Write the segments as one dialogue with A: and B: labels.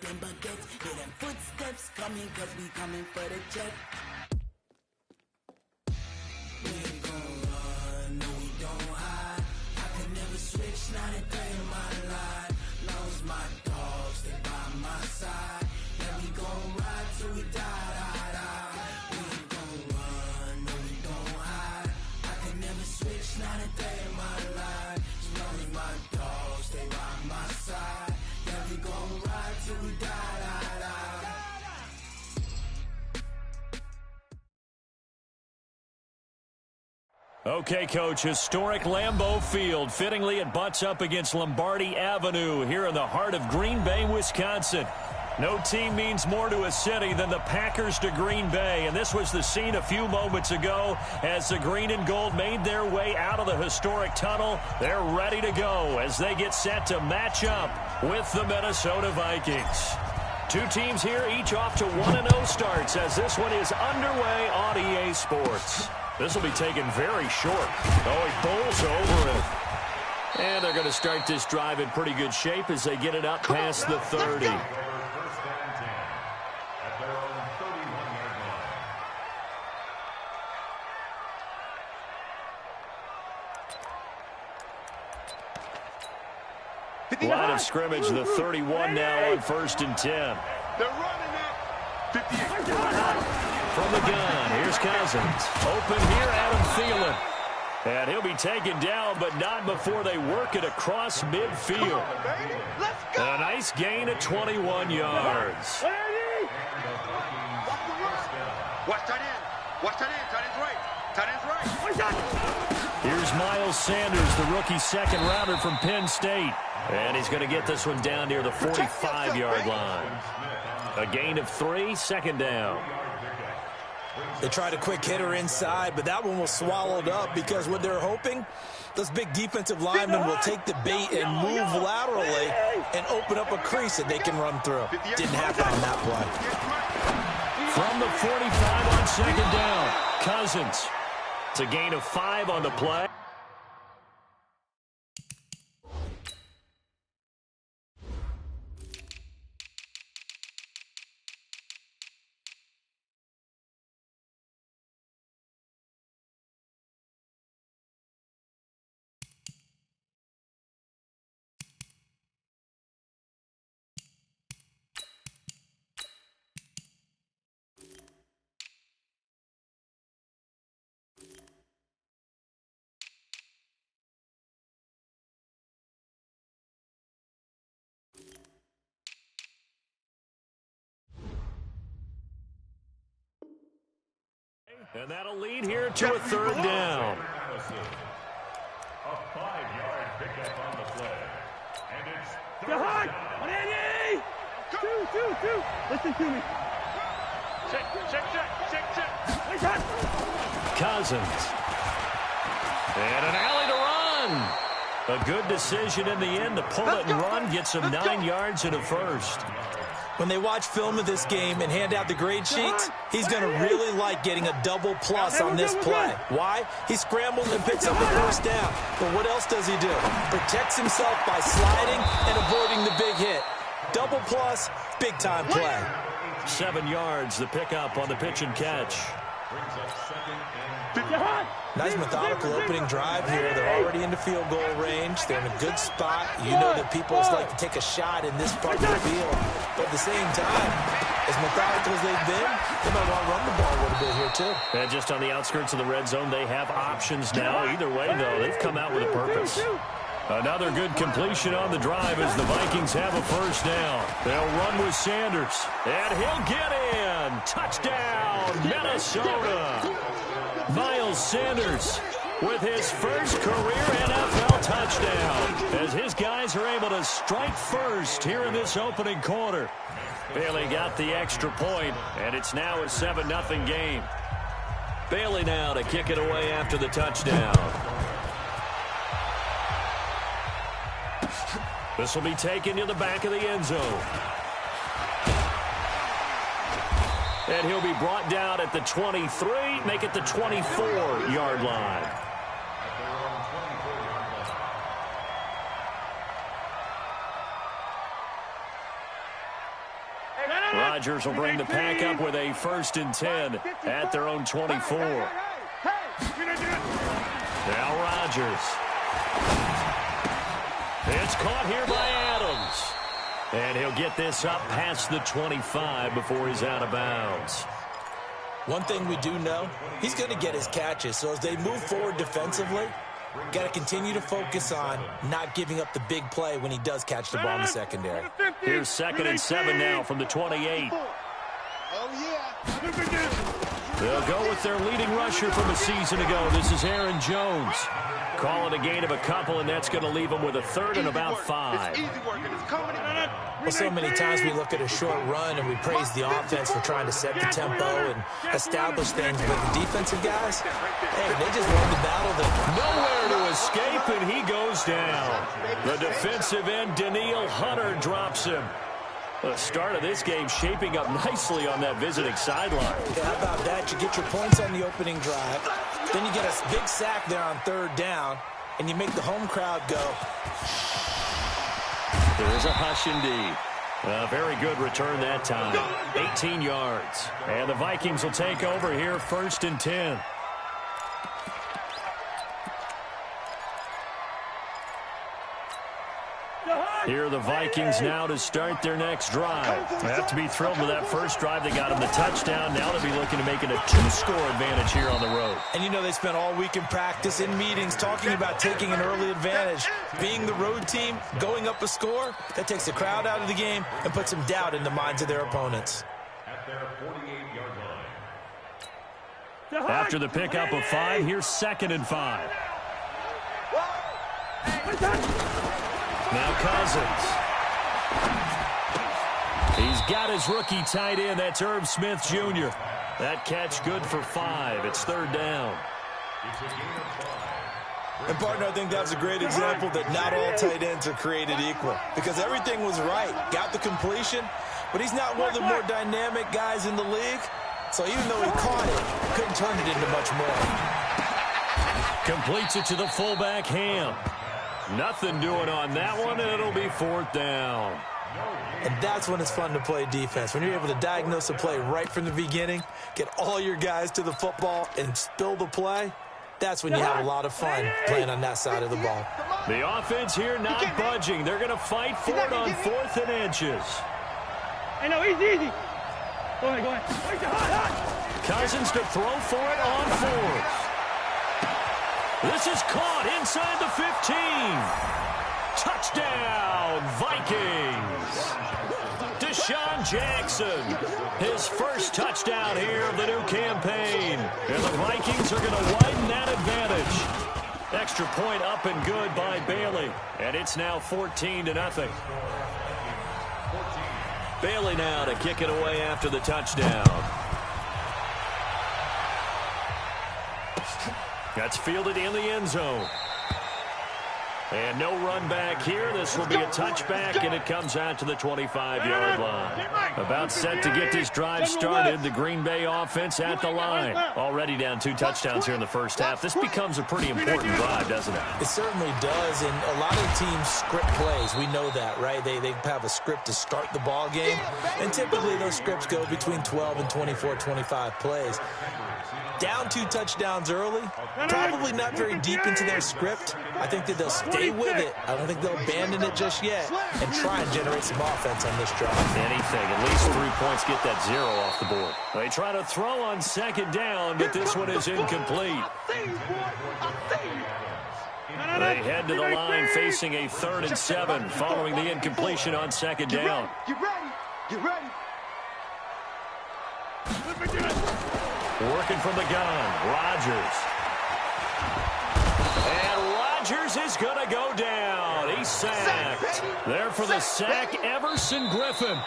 A: them baguettes. Hear them footsteps coming, cause we coming for the check. We ain't gon' run, no we don't hide. I can never switch, not a day in my life. Long as my dogs stay by my side. Yeah, we gon' ride till we die, die, die. We ain't gon' run, no we don't hide. I can never switch, not a day in my life. As long as my dogs stay by my side. Yeah, we gon' ride till we die, die, die.
B: Okay, Coach, historic Lambeau Field. Fittingly, it butts up against Lombardi Avenue here in the heart of Green Bay, Wisconsin. No team means more to a city than the Packers to Green Bay, and this was the scene a few moments ago as the green and gold made their way out of the historic tunnel. They're ready to go as they get set to match up with the Minnesota Vikings. Two teams here, each off to 1-0 starts as this one is underway on EA Sports. This will be taken very short. Oh, he bowls over it. And they're going to start this drive in pretty good shape as they get it up past the 30. Line of scrimmage, the 31 now on 1st and 10.
C: They're running it. 58.
B: From the gun, here's Cousins. Open here, Adam Thielen. And he'll be taken down, but not before they work it across midfield. A nice gain of 21 yards.
C: Watch tight end. Watch tight end. Tight end's right. Tight end's right.
B: Here's Miles Sanders, the rookie second rounder from Penn State. And he's going to get this one down near the 45-yard line. A gain of 3, second down.
D: They tried a quick hitter inside, but that one was swallowed up because what they're hoping, those big defensive linemen will take the bait and move laterally and open up a crease that they can run through. Didn't happen on that play.
B: From the 45 on second down, Cousins. It's a gain of 5 on the play. And that'll lead here to a third down.
E: A 5-yard pickup on the play. And it's third down.
F: 180! Two. Listen to me.
C: Check.
B: Cousins. And an alley to run. A good decision in the end to pull it and run. Gets him 9 yards and a first.
D: When they watch film of this game and hand out the grade sheets, he's going to really like getting a double plus on this play. Why? He scrambles and picks up a first down. But what else does he do? Protects himself by sliding and avoiding the big hit. Double plus, big-time play.
B: 7 yards, the pickup on the pitch and catch.
D: Nice methodical opening drive here. They're already into field goal range. They're in a good spot. You know that people like to take a shot in this part of the field. But at the same time, as methodical as they've been, they might want to run the ball a little bit here too.
B: And just on the outskirts of the red zone, they have options now. Either way, though, they've come out with a purpose. Another good completion on the drive as the Vikings have a first down. They'll run with Sanders, and he'll get in. Touchdown, Minnesota. Miles Sanders with his first career NFL touchdown as his guys are able to strike first here in this opening quarter. Bailey got the extra point, and it's now a 7-0 game. Bailey now to kick it away after the touchdown. This will be taken to the back of the end zone. And he'll be brought down at the 23, make it the 24-yard line. Rodgers will bring the pack up with a 1st and 10 at their own 24. Now Rodgers. It's caught here by Adams. And he'll get this up past the 25 before he's out of bounds.
D: One thing we do know, he's going to get his catches. So as they move forward defensively, got to continue to focus on not giving up the big play when he does catch the ball in the secondary.
B: Here's 2nd and 7 now from the 28. They'll go with their leading rusher from a season ago. This is Aaron Jones. Call it a gain of a couple, and that's going to leave them with a 3rd and about 5.
D: Well, so many times we look at a short run and we praise the offense for trying to set the tempo and establish things, but the defensive guys, hey, they just won the battle.
B: Nowhere to escape, and he goes down. The defensive end, Daniil Hunter, drops him. The start of this game shaping up nicely on that visiting sideline.
D: Yeah, how about that? You get your points on the opening drive, then you get a big sack there on 3rd down, and you make the home crowd go.
B: There's a hush indeed. A very good return that time. 18 yards. And the Vikings will take over here 1st and 10. Here are the Vikings now to start their next drive. They have to be thrilled with that first drive. They got them the touchdown. Now they'll be looking to make it a 2-score advantage here on the road.
D: And you know they spent all week in practice, in meetings, talking about taking an early advantage. Being the road team, going up a score, that takes the crowd out of the game and puts some doubt in the minds of their opponents.
E: At their 48-yard line.
B: After the pickup of 5, here's 2nd and 5. Now Cousins. He's got his rookie tight end. That's Irv Smith Jr. That catch good for 5. It's 3rd down.
D: And, partner, I think that was a great example that not all tight ends are created equal. Because everything was right. Got the completion, but he's not one of the more dynamic guys in the league. So even though he caught it, couldn't turn it into much more.
B: Completes it to the fullback, Ham. Nothing doing on that one, and it'll be 4th down.
D: And that's when it's fun to play defense. When you're able to diagnose a play right from the beginning, get all your guys to the football, and spill the play, that's when you have a lot of fun playing on that side of the ball.
B: The offense here not budging. They're going to fight for it on 4th and inches.
F: I know, easy. Go ahead.
B: Cousins to throw for it on 4th. This is caught inside the 15. Touchdown, Vikings. Deshaun Jackson, his first touchdown here of the new campaign. And the Vikings are going to widen that advantage. Extra point up and good by Bailey. And it's now 14-0. Bailey now to kick it away after the touchdown. That's fielded in the end zone. And no run back here. This will be a touchback, and it comes out to the 25-yard line. About set to get this drive started. The Green Bay offense at the line. Already down 2 touchdowns here in the first half. This becomes a pretty important drive, doesn't it?
D: It certainly does, and a lot of teams script plays. We know that, right? They have a script to start the ball game, and typically those scripts go between 12 and 24, 25 plays. Down 2 touchdowns early, probably not very deep into their script. I think that they'll stay with it. I don't think they'll abandon it just yet and try and generate some offense on this drive.
B: Anything, at least 3 points, get that 0 off the board. They try to throw on 2nd down, but this one is incomplete. They head to the line facing a 3rd and 7 following the incompletion on 2nd down.
A: Get ready.
B: Working from the gun, Rodgers. And Rodgers is going to go down. He's sacked. There for the sack, Everson Griffin.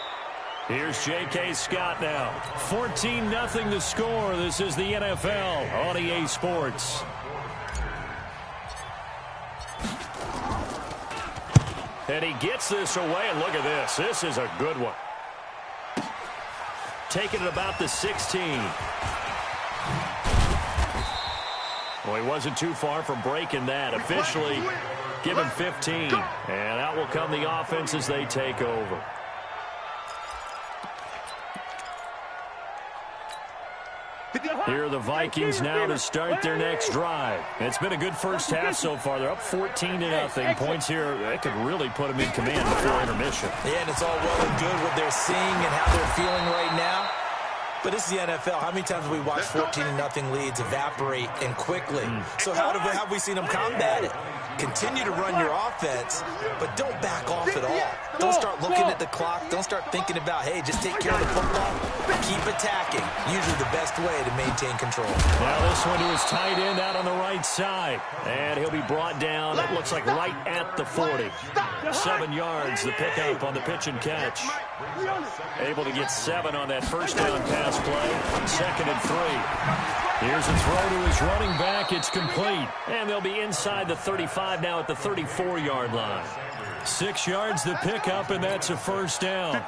B: Here's J.K. Scott now. 14-0 the score. This is the NFL on EA Sports. And he gets this away, and look at this. This is a good one. Taking it about the 16. Well, he wasn't too far from breaking that. Officially, give him 15. And out will come the offense as they take over. Here are the Vikings now to start their next drive. It's been a good first half so far. They're up 14-0. Points here, that could really put them in command before intermission.
D: Yeah, and it's all well and good what they're seeing and how they're feeling right now. But this is the NFL. How many times have we watched 14-0 leads evaporate and quickly? So how have we seen them combat it? Continue to run your offense, but don't back off at all. Don't start looking at the clock. Don't start thinking about, hey, just take care of the football. Keep attacking. Usually the best way to maintain control.
B: Now this one to his tight end out on the right side. And he'll be brought down, it looks like right at the 40. 7 yards, the pickup on the pitch and catch. Able to get 7 on that first down pass play. 2nd and 3. Here's a throw to his running back. It's complete. And they'll be inside the 35 now at the 34-yard line. 6 yards the pickup, and that's a first down.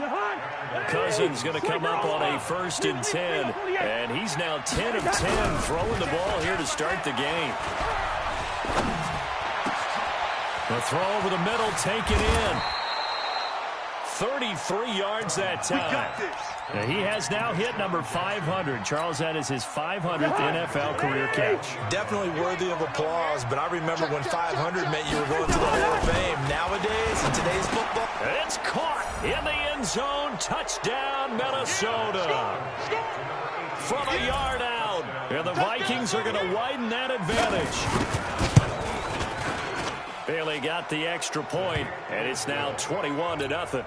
B: Cousins going to come up on a 1st and 10. And he's now 10 of 10 throwing the ball here to start the game. The throw over the middle, taken in. 33 yards that time. He has now hit number 500. Charles, that is his 500th NFL career catch.
D: Definitely worthy of applause, but I remember when 500 meant you were going to the Hall of Fame. Nowadays, in today's football,
B: it's caught in the end zone. Touchdown, Minnesota. From a yard out. And the Vikings are going to widen that advantage. Bailey got the extra point, and it's now 21-0.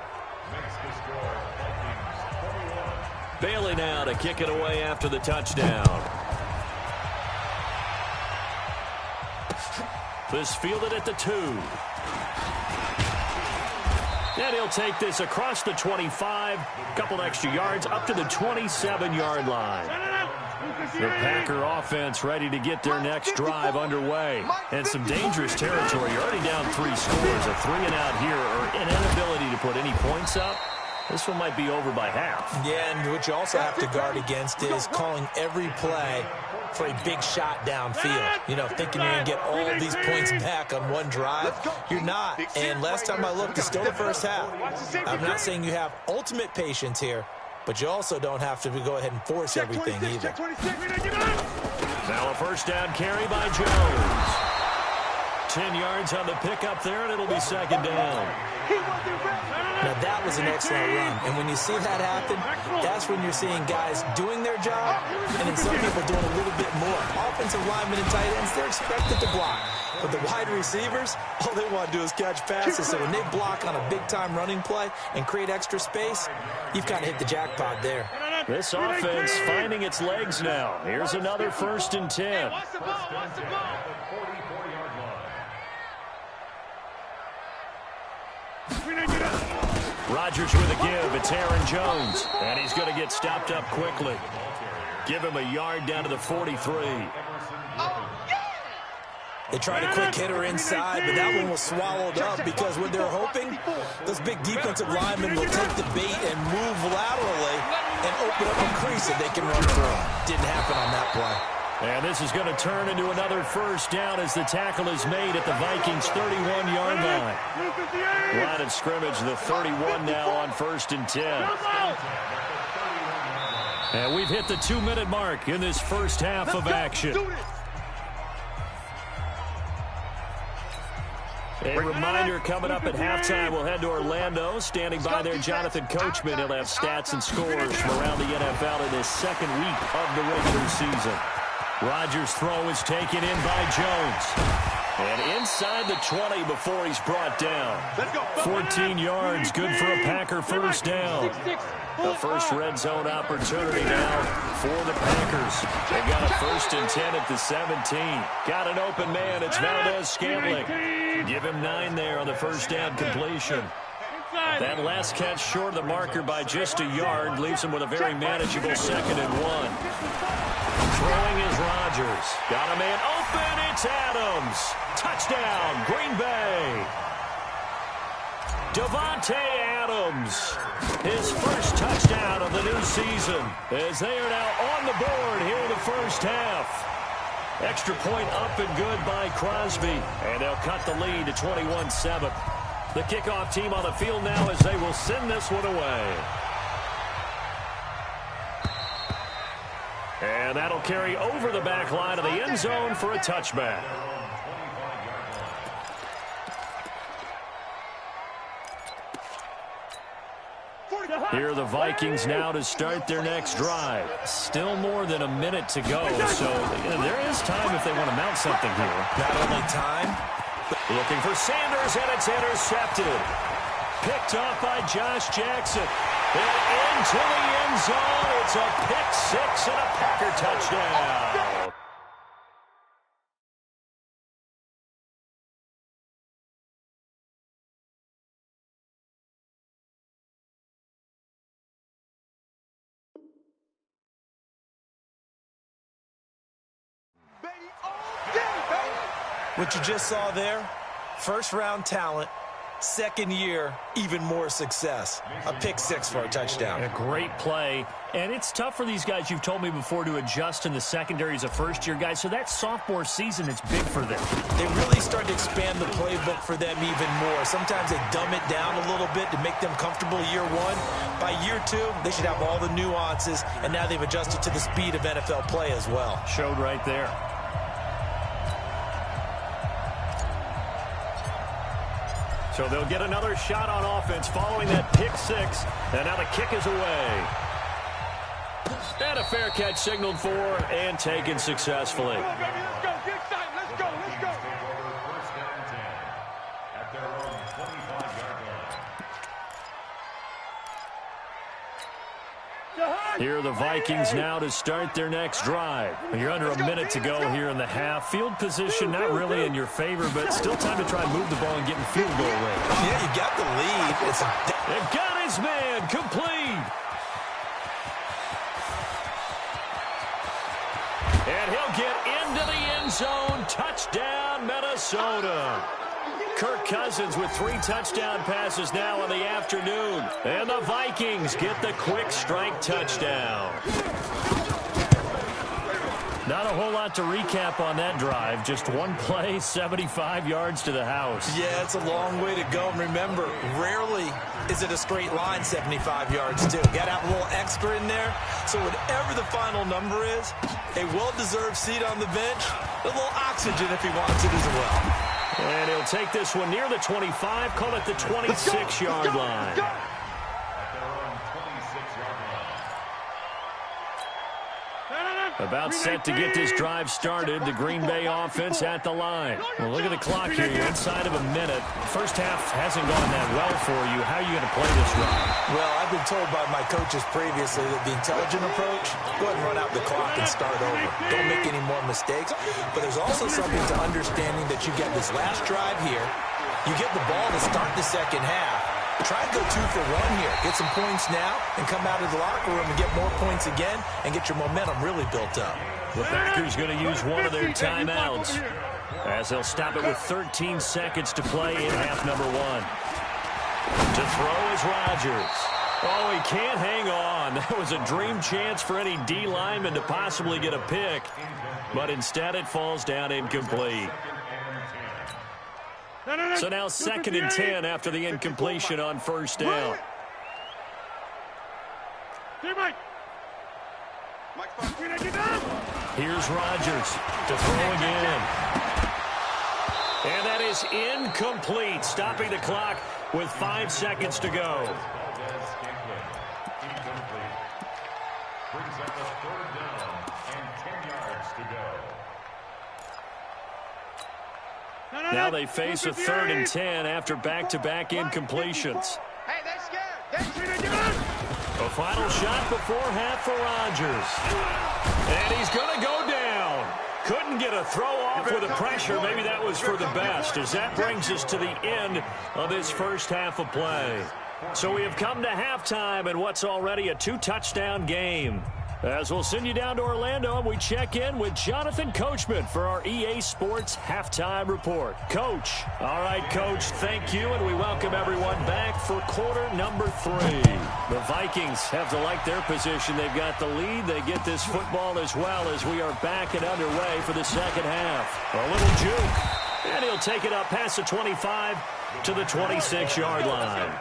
B: Bailey now to kick it away after the touchdown. This fielded at the 2. And he'll take this across the 25, couple extra yards up to the 27-yard line. The Packer offense ready to get their next drive underway. And some dangerous territory. You're already down 3 scores. A 3-and-out here, or an inability to put any points up. This one might be over by half.
D: Yeah, and what you also have to guard against is calling every play for a big shot downfield. You know, thinking you're going to get all of these points back on one drive. You're not. And last time I looked, it's still the first half. I'm not saying you have ultimate patience here, but you also don't have to go ahead and force everything either.
B: Now a first down carry by Jones. 10 yards on the pickup there, and it'll be 2nd down.
D: Now, that was an excellent run. And when you see that happen, that's when you're seeing guys doing their job and then some people doing a little bit more. Offensive linemen and tight ends, they're expected to block. But the wide receivers, all they want to do is catch passes. So when they block on a big-time running play and create extra space, you've kind of hit the jackpot there.
B: This offense finding its legs now. Here's another 1st and 10. Rodgers with a give. It's Aaron Jones. And he's going to get stopped up quickly. Give him a yard down to the 43.
D: They tried a quick hitter inside, but that one was swallowed up because what they're hoping, those big defensive linemen will take the bait and move laterally and open up a crease that they can run through. Didn't happen on that play.
B: And this is going to turn into another first down as the tackle is made at the Vikings' 31-yard line. Line of scrimmage, the 31 now on 1st and 10. And we've hit the 2-minute mark in this first half of action. A reminder coming up at halftime, we'll head to Orlando. Standing by there, Jonathan Coachman. He'll have stats and scores from around the NFL in his 2nd week of the regular season. Rodgers' throw is taken in by Jones. And inside the 20 before he's brought down. 14 yards, good for a Packer first down. The first red zone opportunity now for the Packers. They got a 1st and 10 at the 17. Got an open man, it's Valdez-Scantling. Give him 9 there on the first down completion. That last catch short of the marker by just a yard leaves him with a very manageable 2nd and 1. Throwing is Rodgers. Got a man open. It's Adams. Touchdown, Green Bay. Davante Adams. His first touchdown of the new season as they are now on the board here in the first half. Extra point up and good by Crosby. And they'll cut the lead to 21-7. The kickoff team on the field now as they will send this one away. And that'll carry over the back line of the end zone for a touchback. Here are the Vikings now to start their next drive. Still more than a minute to go, so there is time if they want to mount something here.
D: Not only time.
B: Looking for Sanders, and it's intercepted. Picked off by Josh Jackson. And into the end zone. It's a pick six and a Packer touchdown.
D: What you just saw there, first-round talent, second year, even more success. A pick six for a touchdown.
B: A great play. And it's tough for these guys, you've told me before, to adjust in the secondary as a first-year guy. So that sophomore season is big for them.
D: They really start to expand the playbook for them even more. Sometimes they dumb it down a little bit to make them comfortable year one. By year two, they should have all the nuances, and now they've adjusted to the speed of NFL play as well.
B: Showed right there. So they'll get another shot on offense following that pick six. And now the kick is away. And a fair catch signaled for and taken successfully.
E: Come on, baby, let's go. Get excited. Let's go. Let's go. First down and 10 at their own 25-yard line.
B: Here are the Vikings now to start their next drive. You're under a minute to go here in the half. Field position not really in your favor, but still time to try and move the ball and get in field goal range.
D: Yeah, you got the lead.
B: They've got his man complete. And he'll get into the end zone. Touchdown, Minnesota. Kirk Cousins with 3 touchdown passes now in the afternoon. And the Vikings get the quick strike touchdown. Not a whole lot to recap on that drive. Just one play, 75 yards to the house.
D: Yeah, it's a long way to go. And remember, rarely is it a straight line 75 yards, too. Got to have a little extra in there. So whatever the final number is, a well-deserved seat on the bench, a little oxygen if he wants it as well.
B: And he'll take this one near the 25, call it the 26-yard line. About set to get this drive started. The Green Bay offense at the line. Well, look at the clock here. You're inside of a minute. First half hasn't gone that well for you. How are you going to play this drive?
D: Well, I've been told by my coaches previously that the intelligent approach, go ahead and run out the clock and start over. Don't make any more mistakes. But there's also something to understanding that you get this last drive here. You get the ball to start the second half. Try to go 2 for 1 here. Get some points now and come out of the locker room and get more points again and get your momentum really built up.
B: The Packers going to use one of their timeouts as they'll stop it with 13 seconds to play in half number 1. To throw is Rodgers. Oh, he can't hang on. That was a dream chance for any D lineman to possibly get a pick, but instead it falls down incomplete. So now 2nd and 10 after the incompletion on first down. Here's Rodgers to throw again. And that is incomplete, stopping the clock with 5 seconds to go.
E: Brings up a 3rd down and 10 yards to go.
B: Now they face a 3rd and 10 after back-to-back incompletions.
C: Hey, they're scared.
B: A final shot before half for Rodgers. And he's going to go down. Couldn't get a throw off with the pressure. Maybe that was for the best, as that brings us to the end of this first half of play. So we have come to halftime in what's already a 2-touchdown game. As we'll send you down to Orlando, and we check in with Jonathan Coachman for our EA Sports Halftime Report. Coach. All right, Coach, thank you, and we welcome everyone back for quarter number 3. The Vikings have to like their position. They've got the lead. They get this football as well as we are back and underway for the second half. A little juke, and he'll take it up past the 25 to the 26-yard line.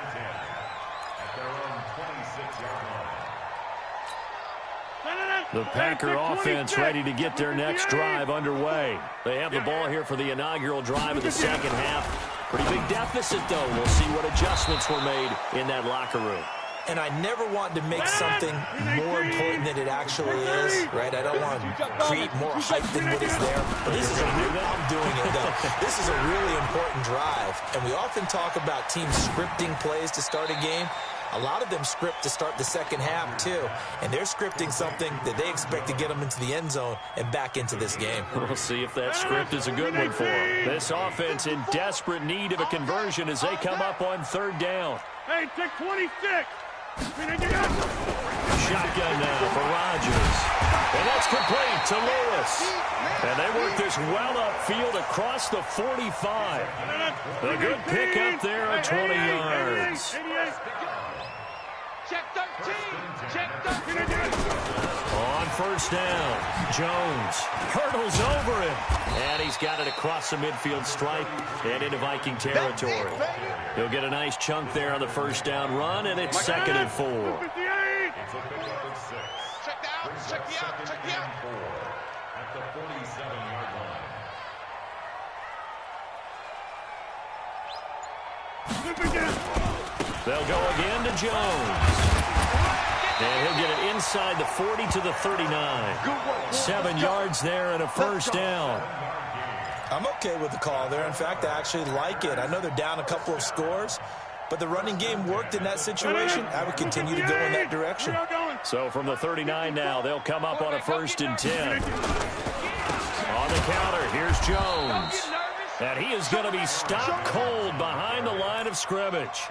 B: The Packer offense ready to get their next drive underway. They have the ball here for the inaugural drive of the second half. Pretty big deficit, though. We'll see what adjustments were made in that locker room.
D: And I never want to make something more important than it actually is, right? I don't want to create more hype than what is there. But this is I'm doing it, though. This is a really important drive. And we often talk about teams scripting plays to start a game. A lot of them script to start the second half, too. And they're scripting something that they expect to get them into the end zone and back into this game.
B: We'll see if that script is a good one for them. This offense in desperate need of a conversion as they come up on third down.
F: Hey, take 26.
B: Shotgun now for Rodgers. And that's complete to Lewis. And they work this well upfield across the 45. A good pick up there at 20 yards.
E: Check 13. Check 13.
B: On first down, Jones hurdles over him. And he's got it across the midfield stripe and into Viking territory. He'll get a nice chunk there on the first down run, and it's 2nd and 4.
E: Check the out. Check the out. Check the out.
C: At the 47-yard line.
B: They'll go again to Jones. And he'll get it inside the 40 to the 39. 7 yards there and a first down.
D: I'm okay with the call there. In fact, I actually like it. I know they're down a couple of scores, but the running game worked in that situation. I would continue to go in that direction.
B: So from the 39 now, they'll come up on a 1st and 10. On the counter, here's Jones. And he is going to be stopped cold behind the line of scrimmage.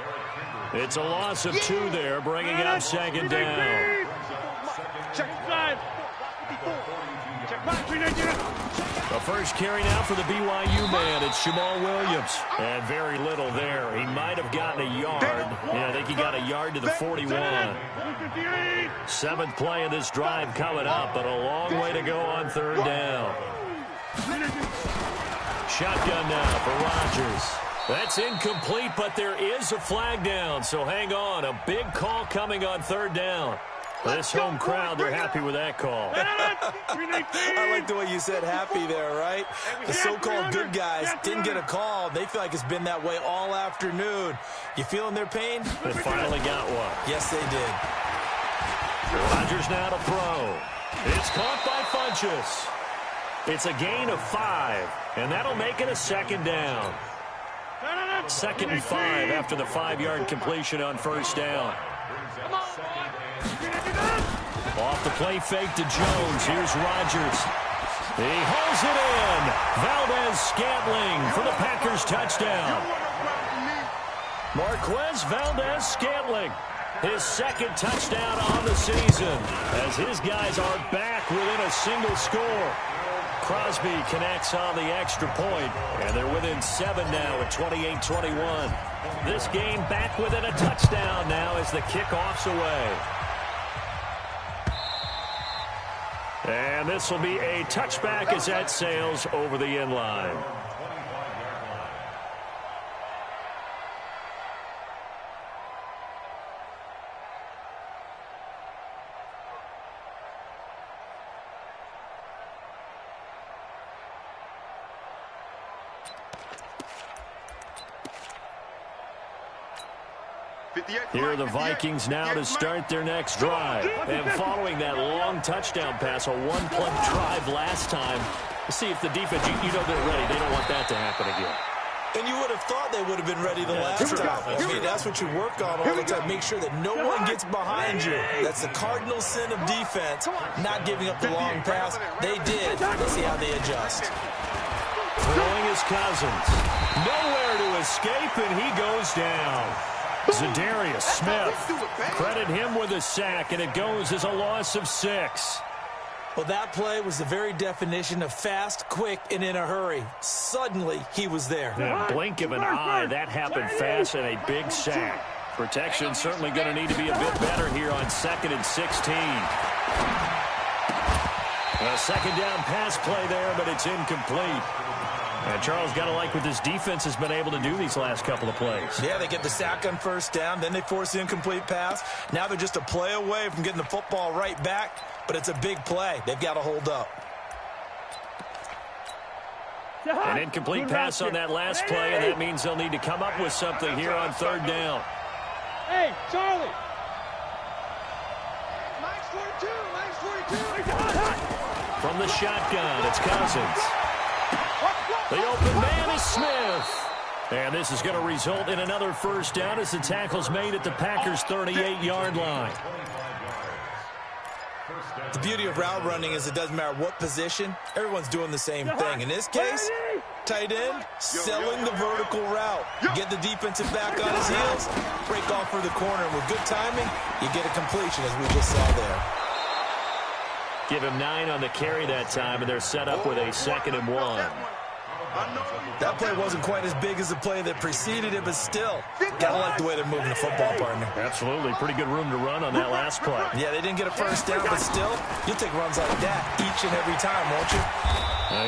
B: It's a loss of 2 there, bringing up 2nd down.
F: Check 5.
B: The first carry now for the BYU man. It's Jamal Williams. And very little there. He might have gotten a yard. Yeah, I think he got a yard to the 41. 7th play of this drive coming up, but a long way to go on 3rd down. Shotgun now for Rodgers. That's incomplete, but there is a flag down, so hang on. A big call coming on 3rd down. This home crowd, they're happy with that call.
D: I like the way you said happy there, right? The so-called good guys didn't get a call. They feel like it's been that way all afternoon. You feeling their pain?
B: They finally got one.
D: Yes, they did.
B: Rodgers now to throw. It's caught by Funchess. It's a gain of 5, and that'll make it a 2nd down. 2nd and 5 after the 5-yard completion on 1st down. Off the play fake to Jones. Here's Rodgers. He hauls it in. Valdez-Scantling for the Packers touchdown. Marquez Valdez-Scantling, his 2nd touchdown on the season, as his guys are back within a single score. Crosby connects on the extra point, and they're within 7 now at 28-21. This game back within a touchdown now as the kickoff's away. And this will be a touchback as that sails over the end line. Here are the Vikings now to start their next drive. And following that long touchdown pass, a one-play drive last time, see if the defense, you know they're ready. They don't want that to happen again.
D: And you would have thought they would have been ready the last time. I mean, that's what you work on all the time. Make sure that no one gets behind you. That's the cardinal sin of defense, not giving up the long pass. They did. Let's see how they adjust.
B: Throwing his Cousins. Nowhere to escape, and he goes down. Zadarius Smith, credit him with a sack, and it goes as a loss of 6.
D: Well, that play was the very definition of fast, quick, and in a hurry. Suddenly, he was there.
B: Yeah, blink of an eye, that happened fast, and a big sack. Protection certainly going to need to be a bit better here on 2nd and 16. A 2nd down pass play there, but it's incomplete. And Charles, got to like what this defense has been able to do these last couple of plays.
D: Yeah, they get the sack on 1st down, then they force the incomplete pass. Now they're just a play away from getting the football right back. but it's a big play. They've got to hold up.
B: An incomplete pass on that last play, and that means they'll need to come up with something here on third down.
F: Hey, Charlie.
B: From the shotgun, it's Cousins. The open man is Smith. And this is going to result in another first down as the tackle's made at the Packers' 38-yard line.
D: The beauty of route running is it doesn't matter what position, everyone's doing the same thing. In this case, tight end, selling the vertical route. Get the defensive back on his heels, break off for the corner. And with good timing, you get a completion, as we just saw there.
B: Give him 9 on the carry that time, and they're set up with a 2nd and 1.
D: That play wasn't quite as big as the play that preceded it, but still, gotta like the way they're moving the football, partner.
B: Absolutely. Pretty good room to run on that last play.
D: Yeah, they didn't get a first down, but still, you'll take runs like that each and every time, won't you?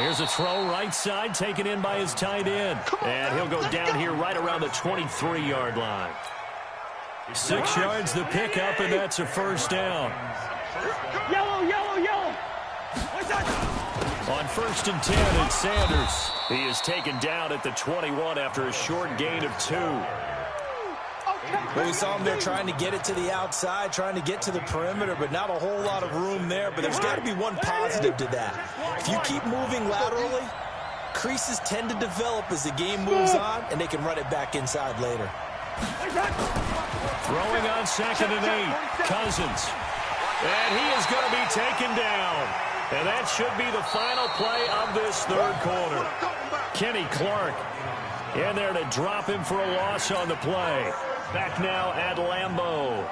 B: Here's a throw right side, taken in by his tight end. And he'll go down here right around the 23-yard line. 6 yards the pickup, and that's a first down.
F: Yellow, yellow, yellow.
B: On 1st and 10, it's Sanders. He is taken down at the 21 after a short gain of 2.
D: Well, we saw him there trying to get it to the outside, trying to get to the perimeter, but not a whole lot of room there. But there's got to be one positive to that. If you keep moving laterally, creases tend to develop as the game moves on, and they can run it back inside later.
B: Throwing on 2nd and 8, Cousins. And he is going to be taken down. And that should be the final play of this third quarter. Kenny Clark in there to drop him for a loss on the play. Back now at Lambeau.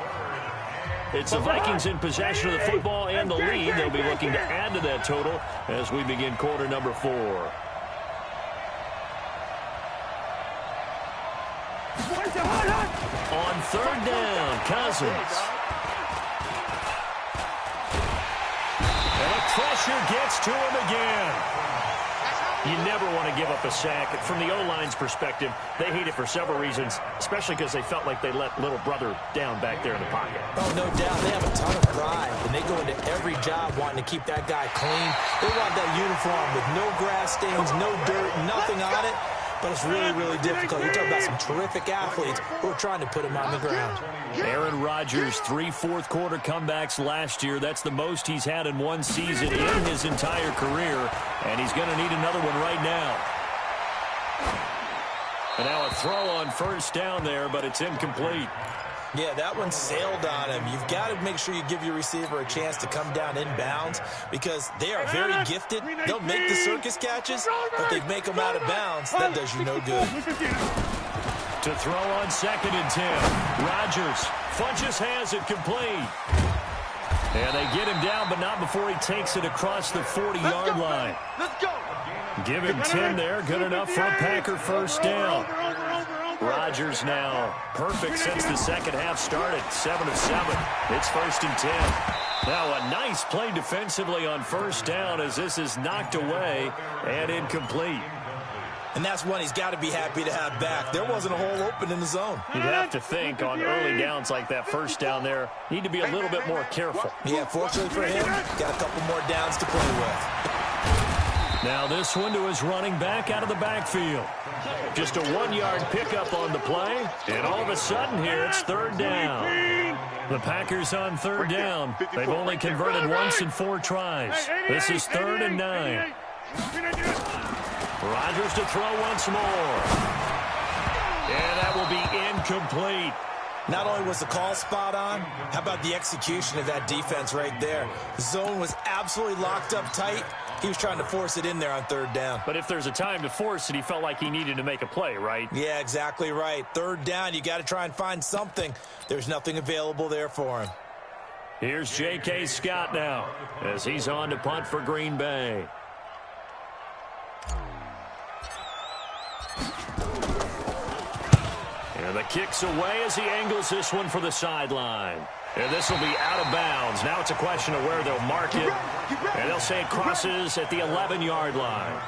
B: It's the Vikings in possession of the football and the lead. They'll be looking to add to that total as we begin quarter number 4. On 3rd down, Cousins. And the pressure gets to him again. You never want to give up a sack. From the O-line's perspective, they hate it for several reasons, especially because they felt like they let little brother down back there in the pocket.
D: Oh, no doubt. They have a ton of pride, and they go into every job wanting to keep that guy clean. They want that uniform with no grass stains, no dirt, nothing on it. But it's really, really difficult. You're talking about some terrific athletes who are trying to put him on the ground.
B: Aaron Rodgers, 3 fourth-quarter comebacks last year. That's the most he's had in one season in his entire career, and he's going to need another one right now. And now a throw on 1st down there, but it's incomplete.
D: Yeah, that one sailed on him. You've got to make sure you give your receiver a chance to come down inbounds because they are very gifted. They'll make the circus catches, but they make them out of bounds. That does you no good.
B: To throw on 2nd and 10. Rodgers. Funches has it complete. And they get him down, but not before he takes it across the 40-yard line.
C: Let's go.
B: Give him 10 there. Good enough for a Packer first down. Rodgers now perfect since the second half started. 7 of 7. It's 1st and 10. Now a nice play defensively on 1st down as this is knocked away and incomplete.
D: And that's one he's got to be happy to have back. There wasn't a hole open in the zone.
B: You'd have to think on early downs like that 1st down there, need to be a little bit more careful.
D: Yeah, fortunately for him, got a couple more downs to play with.
B: Now this one to his running back out of the backfield. Just a 1-yard pickup on the play, and all of a sudden here it's 3rd down. The Packers on 3rd down. They've only converted once in 4 tries. This is 3rd and 9. Rodgers to throw once more. And that will be incomplete.
D: Not only was the call spot on, how about the execution of that defense right there? The zone was absolutely locked up tight. He was trying to force it in there on 3rd down.
B: But if there's a time to force it, he felt like he needed to make a play, right?
D: Yeah, exactly right. 3rd down, you got to try and find something. There's nothing available there for him.
B: Here's J.K. Scott now as he's on to punt for Green Bay. And the kick's away as he angles this one for the sideline. And this will be out of bounds. Now it's a question of where they'll mark it. And they'll say it crosses at the 11-yard line.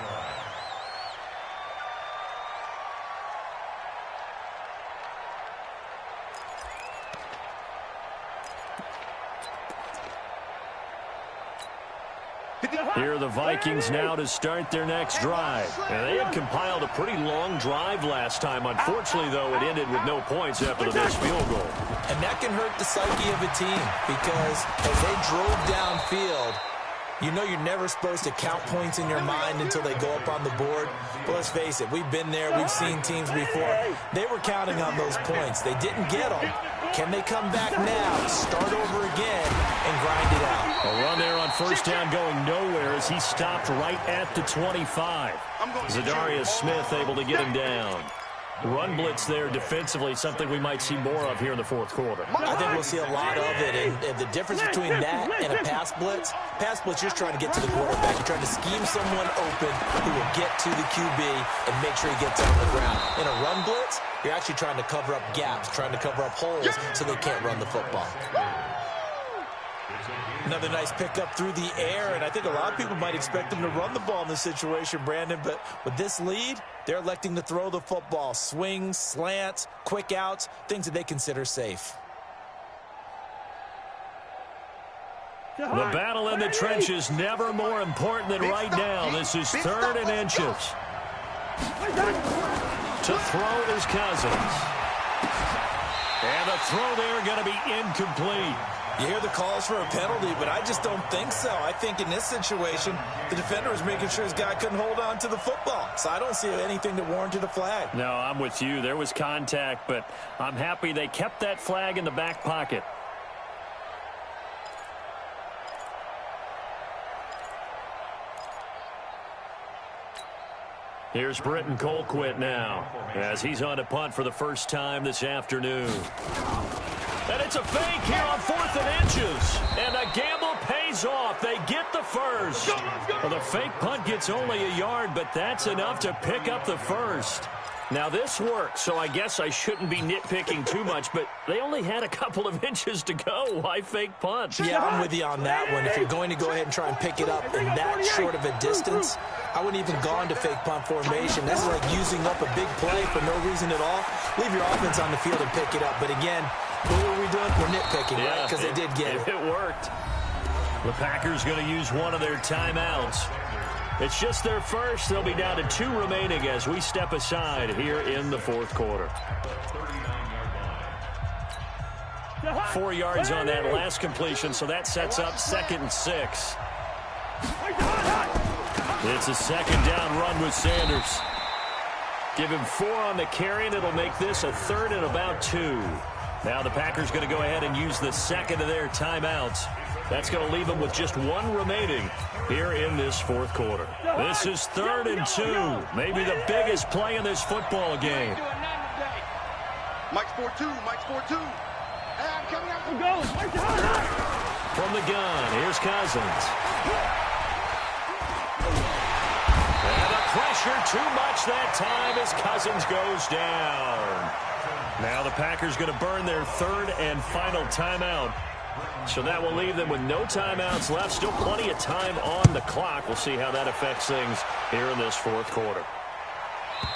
B: Here are the Vikings now to start their next drive. And they had compiled a pretty long drive last time. Unfortunately, though, it ended with no points after the missed field goal.
D: And that can hurt the psyche of a team because as they drove downfield, you know you're never supposed to count points in your mind until they go up on the board. But let's face it, we've been there. We've seen teams before. They were counting on those points. They didn't get them. Can they come back now, start over again, and grind it out?
B: A run there on first down going nowhere as he stopped right at the 25. Zadarius Smith able to get him down. Run blitz there defensively, something we might see more of here in the fourth quarter.
D: I think we'll see a lot of it, and the difference between that and a pass blitz, you're trying to get to the quarterback. You're trying to scheme someone open who will get to the QB and make sure he gets on the ground. In a run blitz, you're actually trying to cover up gaps, trying to cover up holes so they can't run the football. Another nice pickup through the air, and I think a lot of people might expect them to run the ball in this situation, Brandon, but with this lead, they're electing to throw the football. Swings, slants, quick outs, things that they consider safe.
B: The battle in the trenches never more important than right now. This is 3rd and inches. To throw is Cousins. And the throw there going to be incomplete.
D: You hear the calls for a penalty, but I just don't think so. I think in this situation, the defender was making sure his guy couldn't hold on to the football. So I don't see anything that warranted a flag.
B: No, I'm with you. There was contact, but I'm happy they kept that flag in the back pocket. Here's Britton Colquitt now as he's on a punt for the first time this afternoon. And it's a fake here on 4th and inches. And the gamble pays off. They get the first. Well, the fake punt gets only a yard, but that's enough to pick up the first. Now, this works, so I guess I shouldn't be nitpicking too much, but they only had a couple of inches to go. Why fake punt?
D: Yeah, I'm with you on that one. If you're going to go ahead and try and pick it up in that short of a distance, I wouldn't even gone to fake punt formation. This is like using up a big play for no reason at all. Leave your offense on the field and pick it up. But again, what were we doing? We're nitpicking, right? Because they did get it.
B: It worked. The Packers going to use one of their timeouts. It's just their first. They'll be down to 2 remaining as we step aside here in the fourth quarter. 4 yards on that last completion, so that sets up 2nd and 6. It's a 2nd down run with Sanders. Give him 4 on the carry, and it'll make this a 3rd and about 2. Now the Packers going to go ahead and use the second of their timeouts. That's going to leave them with just 1 remaining here in this fourth quarter. This is 3rd and 2. Maybe the biggest play in this football game.
C: Mike's 4-2. Mike's 4-2. And coming up.
B: From the gun, here's Cousins. And the pressure too much that time as Cousins goes down. Now the Packers going to burn their 3rd and final timeout. So that will leave them with no timeouts left. Still plenty of time on the clock. We'll see how that affects things here in this fourth quarter.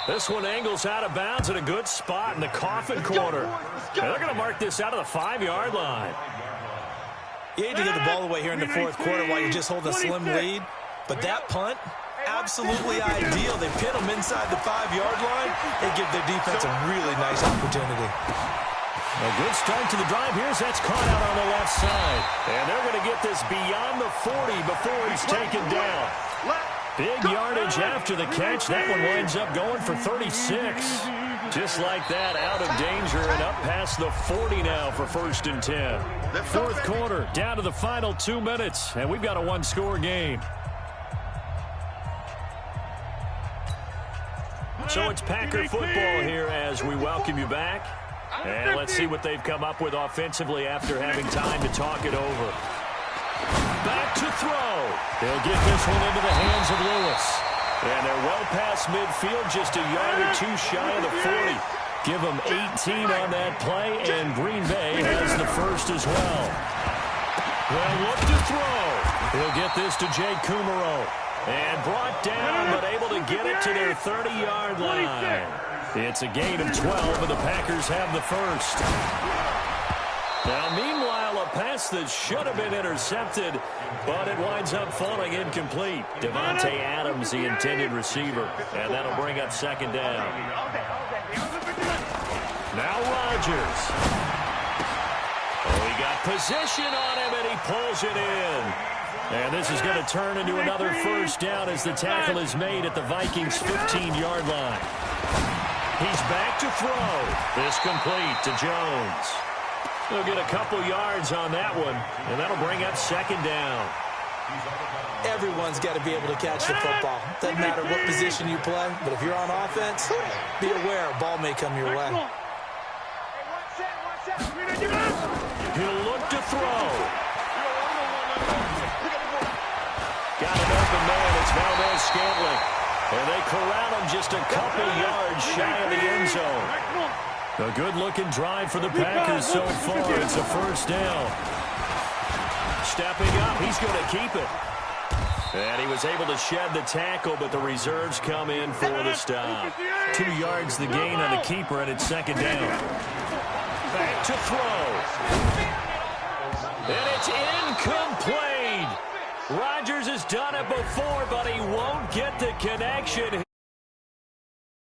B: This one angles out of bounds at a good spot in the coffin corner. And they're going to mark this out of the 5-yard line.
D: You hate to get the ball away here in the fourth quarter while you're just holding a slim lead. But that punt, absolutely ideal. They pin them inside the 5-yard line. They give their defense a really nice opportunity.
B: A good start to the drive. Here's that's caught out on the left side. And they're going to get this beyond the 40 before he's taken down. Big yardage after the catch. That one winds up going for 36. Just like that, out of danger and up past the 40 now for 1st and 10. Fourth quarter, down to the final 2 minutes, and we've got a 1-score game. So it's Packer football here as we welcome you back. And let's see what they've come up with offensively after having time to talk it over. Back to throw. They'll get this one into the hands of Lewis. And they're well past midfield, just a yard or 2 shy of the 40. Give them 18 on that play, and Green Bay has the first as well. Well, look to throw. He'll get this to Jake Kumaro. And brought down, but able to get it to their 30-yard line. It's a gain of 12, and the Packers have the first. Now, meanwhile, a pass that should have been intercepted, but it winds up falling incomplete. Devontae Adams, the intended receiver, and that'll bring up second down. Now Rodgers. Oh, he got position on him, and he pulls it in. And this is going to turn into another first down as the tackle is made at the Vikings' 15-yard line. He's back to throw. This complete to Jones. He'll get a couple yards on that one, and that'll bring up second down.
D: Everyone's got to be able to catch the football. Doesn't matter what position you play, but if you're on offense, be aware a ball may come your way.
B: He'll look to throw. Got an open man. It's Valdez-Scantling. And they corral him just a couple yards shy of the end zone. A good-looking drive for the Packers so far. It's a first down. Stepping up, he's going to keep it. And he was able to shed the tackle, but the reserves come in for the stop. 2 yards the gain on the keeper, and it's second down. Back to throw. And it's incomplete. Rodgers has done it before, but he won't get the connection.